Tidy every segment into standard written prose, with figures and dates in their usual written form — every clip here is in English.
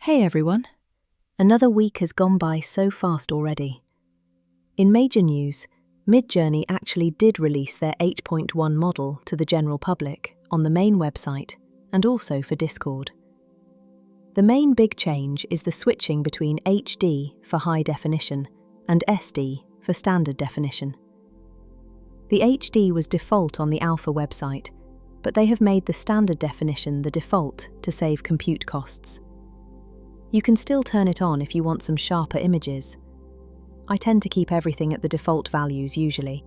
Hey everyone! Another week has gone by so fast already. In major news, Midjourney actually did release their 8.1 model to the general public on the main website and also for Discord. The main big change is the switching between HD for high definition and SD for standard definition. The HD was default on the alpha website, but they have made the standard definition the default to save compute costs. You can still turn it on if you want some sharper images. I tend to keep everything at the default values usually.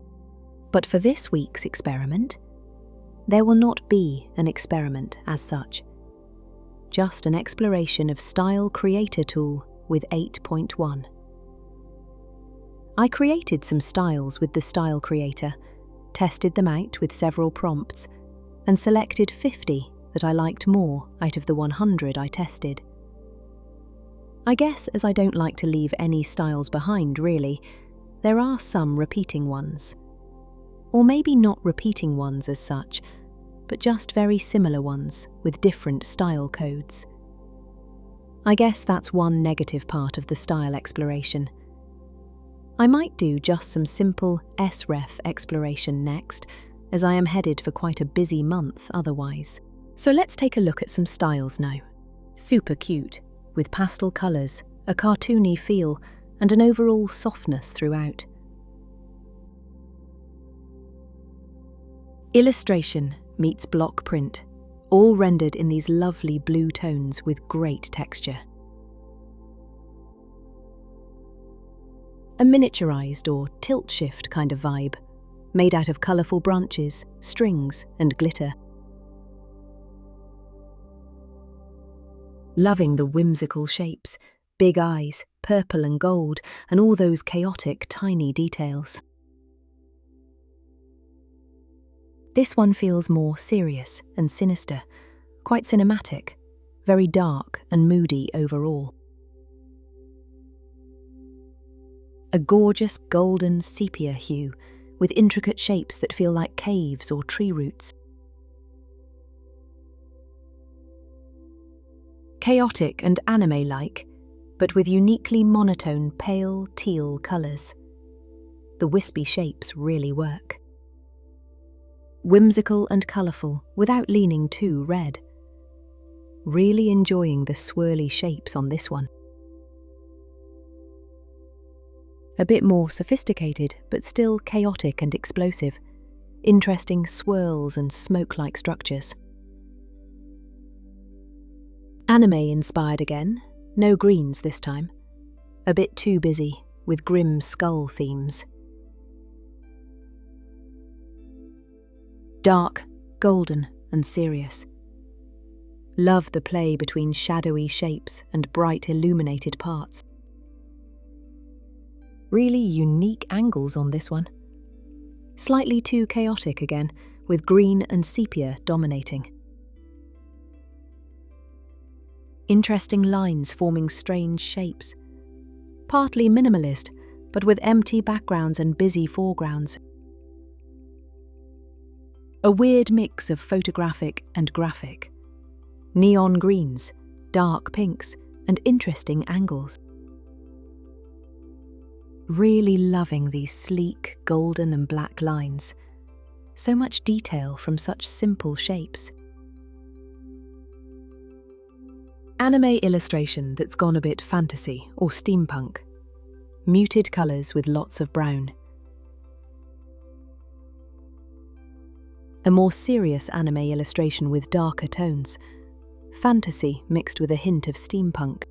But for this week's experiment, there will not be an experiment as such. Just an exploration of Style Creator tool with 8.1. I created some styles with the Style Creator, tested them out with several prompts, and selected 50 that I liked more out of the 100 I tested. I guess as I don't like to leave any styles behind really, there are some repeating ones. Or maybe not repeating ones as such, but just very similar ones with different style codes. I guess that's one negative part of the style exploration. I might do just some simple sref exploration next, as I am headed for quite a busy month otherwise. So let's take a look at some styles now. Super cute, with pastel colours, a cartoony feel, and an overall softness throughout. Illustration meets block print, all rendered in these lovely blue tones with great texture. A miniaturized or tilt-shift kind of vibe, made out of colourful branches, strings, and glitter. Loving the whimsical shapes, big eyes, purple and gold, and all those chaotic tiny details. This one feels more serious and sinister, quite cinematic, very dark and moody overall. A gorgeous golden sepia hue, with intricate shapes that feel like caves or tree roots. Chaotic and anime-like, but with uniquely monotone pale teal colours. The wispy shapes really work. Whimsical and colourful without leaning too red. Really enjoying the swirly shapes on this one. A bit more sophisticated, but still chaotic and explosive. Interesting swirls and smoke-like structures. Anime-inspired again, no greens this time. A bit too busy, with grim skull themes. Dark, golden, and serious. Love the play between shadowy shapes and bright illuminated parts. Really unique angles on this one. Slightly too chaotic again, with green and sepia dominating. Interesting lines forming strange shapes. Partly minimalist, but with empty backgrounds and busy foregrounds. A weird mix of photographic and graphic. Neon greens, dark pinks, and interesting angles. Really loving these sleek golden and black lines. So much detail from such simple shapes. Anime illustration that's gone a bit fantasy or steampunk. Muted colours with lots of brown. A more serious anime illustration with darker tones. Fantasy mixed with a hint of steampunk.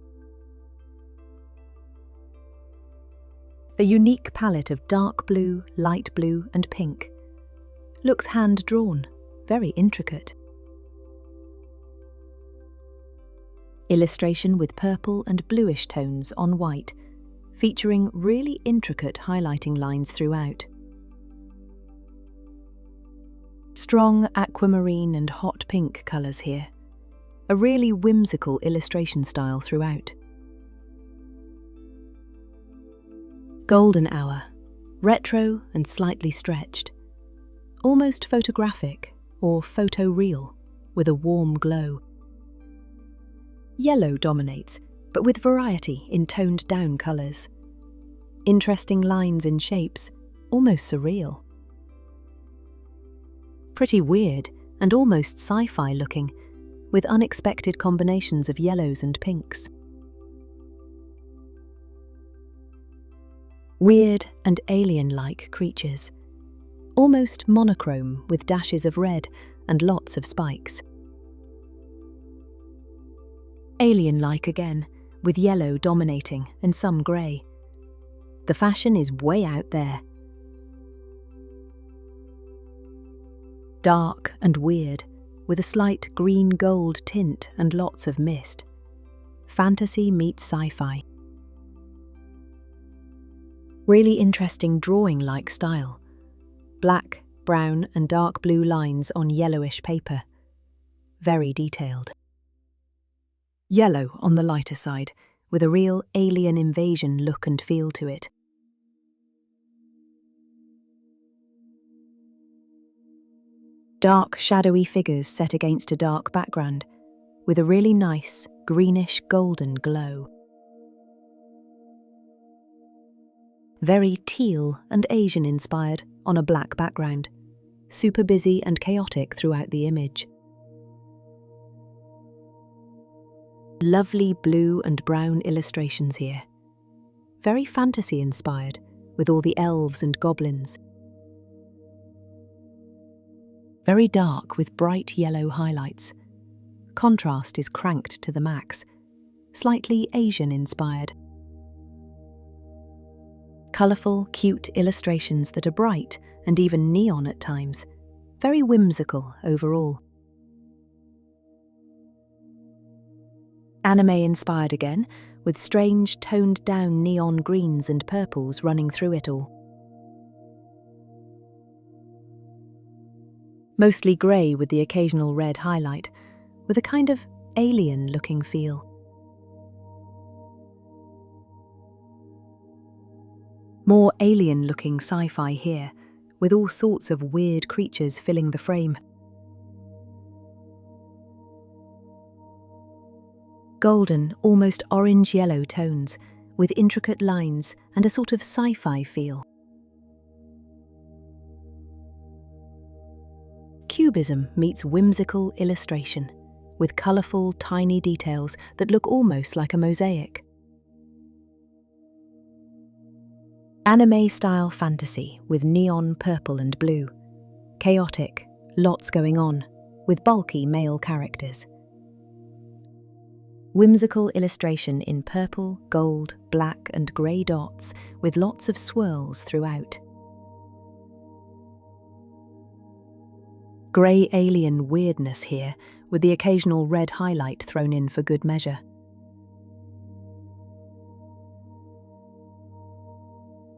A unique palette of dark blue, light blue and pink. Looks hand-drawn, very intricate. Illustration with purple and bluish tones on white, featuring really intricate highlighting lines throughout. Strong aquamarine and hot pink colours here. A really whimsical illustration style throughout. Golden hour, retro and slightly stretched. Almost photographic or photoreal, with a warm glow. Yellow dominates, but with variety in toned-down colours. Interesting lines in shapes, almost surreal. Pretty weird and almost sci-fi looking, with unexpected combinations of yellows and pinks. Weird and alien-like creatures, almost monochrome with dashes of red and lots of spikes. Alien-like again, with yellow dominating and some grey. The fashion is way out there. Dark and weird, with a slight green-gold tint and lots of mist. Fantasy meets sci-fi. Really interesting drawing-like style. Black, brown and dark blue lines on yellowish paper. Very detailed. Yellow on the lighter side, with a real alien invasion look and feel to it. Dark, shadowy figures set against a dark background, with a really nice, greenish golden glow. Very teal and Asian-inspired on a black background, super busy and chaotic throughout the image. Lovely blue and brown illustrations here. Very fantasy-inspired, with all the elves and goblins. Very dark with bright yellow highlights. Contrast is cranked to the max, slightly Asian-inspired. Colourful, cute illustrations that are bright and even neon at times. Very whimsical overall. Anime-inspired again, with strange toned-down neon greens and purples running through it all. Mostly grey with the occasional red highlight, with a kind of alien-looking feel. More alien-looking sci-fi here, with all sorts of weird creatures filling the frame. Golden, almost orange-yellow tones, with intricate lines and a sort of sci-fi feel. Cubism meets whimsical illustration, with colourful, tiny details that look almost like a mosaic. Anime-style fantasy with neon purple and blue. Chaotic, lots going on, with bulky male characters. Whimsical illustration in purple, gold, black and grey dots, with lots of swirls throughout. Grey alien weirdness here, with the occasional red highlight thrown in for good measure.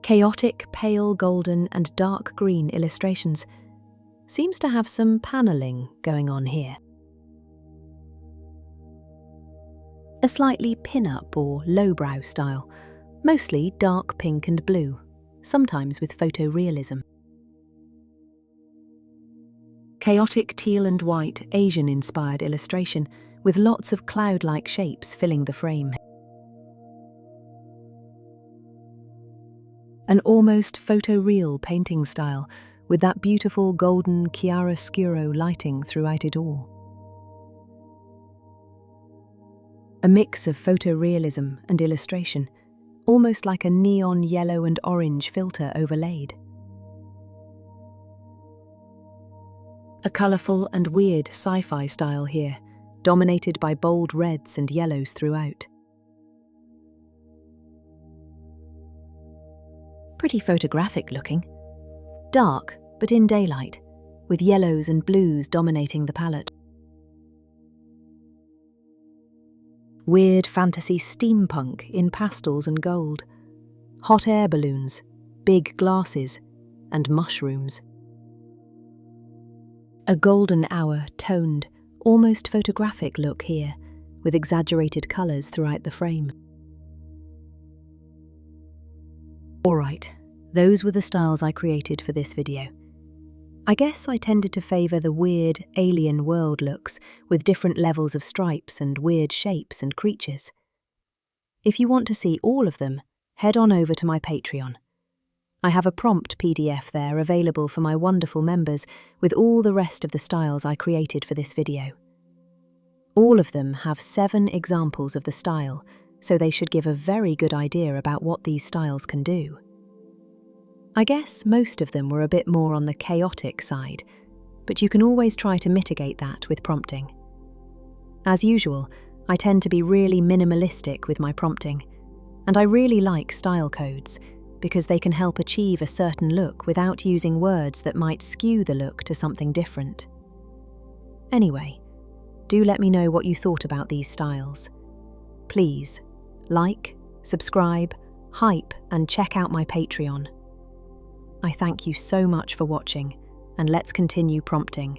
Chaotic, pale golden and dark green illustrations. Seems to have some panelling going on here. A slightly pin-up or lowbrow style, mostly dark pink and blue, sometimes with photorealism. Chaotic teal and white Asian-inspired illustration, with lots of cloud-like shapes filling the frame. An almost photoreal painting style, with that beautiful golden chiaroscuro lighting throughout it all. A mix of photorealism and illustration, almost like a neon yellow and orange filter overlaid. A colourful and weird sci-fi style here, dominated by bold reds and yellows throughout. Pretty photographic looking. Dark, but in daylight, with yellows and blues dominating the palette. Weird fantasy steampunk in pastels and gold. Hot air balloons, big glasses, and mushrooms. A golden hour toned, almost photographic look here, with exaggerated colours throughout the frame. Alright, those were the styles I created for this video. I guess I tended to favour the weird, alien world looks with different levels of stripes and weird shapes and creatures. If you want to see all of them, head on over to my Patreon. I have a prompt PDF there available for my wonderful members with all the rest of the styles I created for this video. All of them have 7 examples of the style, so they should give a very good idea about what these styles can do. I guess most of them were a bit more on the chaotic side, but you can always try to mitigate that with prompting. As usual, I tend to be really minimalistic with my prompting, and I really like style codes because they can help achieve a certain look without using words that might skew the look to something different. Anyway, do let me know what you thought about these styles. Please, like, subscribe, hype, and check out my Patreon. I thank you so much for watching, and let's continue prompting.